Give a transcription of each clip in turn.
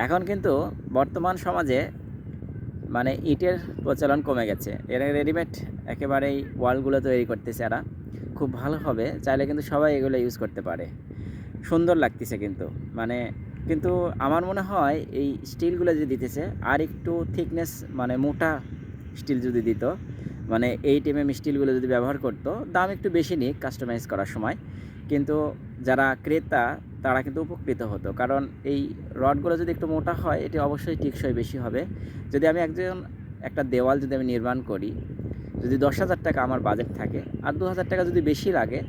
এখন কিন্তু বর্তমান সমাজে মানে ইটের প্রচলন কমে গেছে, এরা রেডিমেড একেবারেই ওয়ালগুলো তৈরি করতেছে। এরা খুব ভালো হবে, চাইলে কিন্তু সবাই এগুলো ইউজ করতে পারে, সুন্দর লাগতেছে কিন্তু মানে। কিন্তু আমার মনে হয় এই স্টিলগুলো যে দিতেছে আর একটু থিকনেস মানে মোটা স্টিল যদি দিত, মানে 8 mm স্টিলগুলো যদি ব্যবহার করতো, দাম একটু বেশি নিক কাস্টমাইজ করার সময়, কিন্তু যারা ক্রেতা তারা কিন্তু উপকৃত হতো। কারণ এই রডগুলো যদি একটু মোটা হয় এটি অবশ্যই টেকসই বেশি হবে। যদি আমি একটা দেওয়াল যদি আমি নির্মাণ করি, যদি 10,000 টাকা আমার বাজেট থাকে আর 2,000 টাকা যদি বেশি লাগে,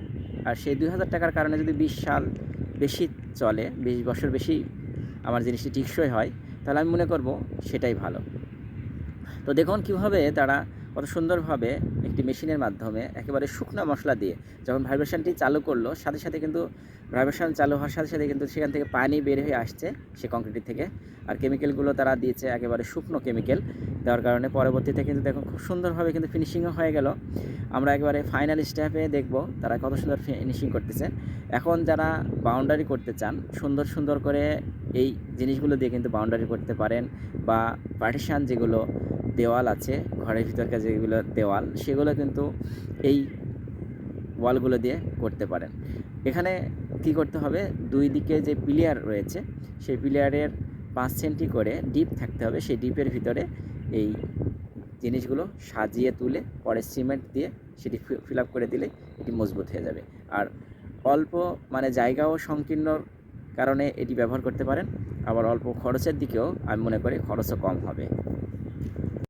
আর সেই 2,000 টাকার কারণে যদি 20 সাল বেশি চলে, 20 বছর বেশি আমার জিনিসটি টেকসই হয়, তাহলে আমি মনে করব সেটাই ভালো। তো দেখুন কীভাবে তারা কত সুন্দরভাবে একটি মেশিনের মাধ্যমে একেবারে শুকনো মশলা দিয়ে যখন ভাইব্রেশনটি চালু করলো, সাথে সাথে কিন্তু ভাইব্রেশন চালু হওয়ার সাথে সাথে কিন্তু সেখান থেকে পানি বের হয়ে আসছে সে কংক্রিটের থেকে। আর কেমিক্যালগুলো তারা দিয়েছে একেবারে শুকনো কেমিক্যাল দেওয়ার কারণে পরবর্তীতে কিন্তু দেখুন খুব সুন্দরভাবে কিন্তু ফিনিশিংও হয়ে গেল। আমরা একেবারে ফাইনাল স্টেপে দেখব তারা কত সুন্দর ফিনিশিং করতেছে। এখন যারা বাউন্ডারি করতে চান সুন্দর সুন্দর করে এই জিনিসগুলো দিয়ে কিন্তু বাউন্ডারি করতে পারেন, বা পার্টিশান যেগুলো দেওয়াল আছে ঘরের ভিতরকার যেগুলো দেওয়াল, সেগুলো কিন্তু এই ওয়ালগুলো দিয়ে করতে পারেন। এখানে কি করতে হবে, দুই দিকে যে পিলিয়ার রয়েছে সেই পিলিয়ারের 5 সেন্টি করে ডিপ থাকতে হবে। সেই ডিপের ভিতরে এই জিনিসগুলো সাজিয়ে তুলে পরে সিমেন্ট দিয়ে সেটি ফিল আপ করে দিলে এটি মজবুত হয়ে যাবে। আর অল্প মানে জায়গাও সংকীর্ণর কারণে এটি ব্যবহার করতে পারেন, আবার অল্প খরচের দিকেও আমি মনে করি খরচও কম হবে।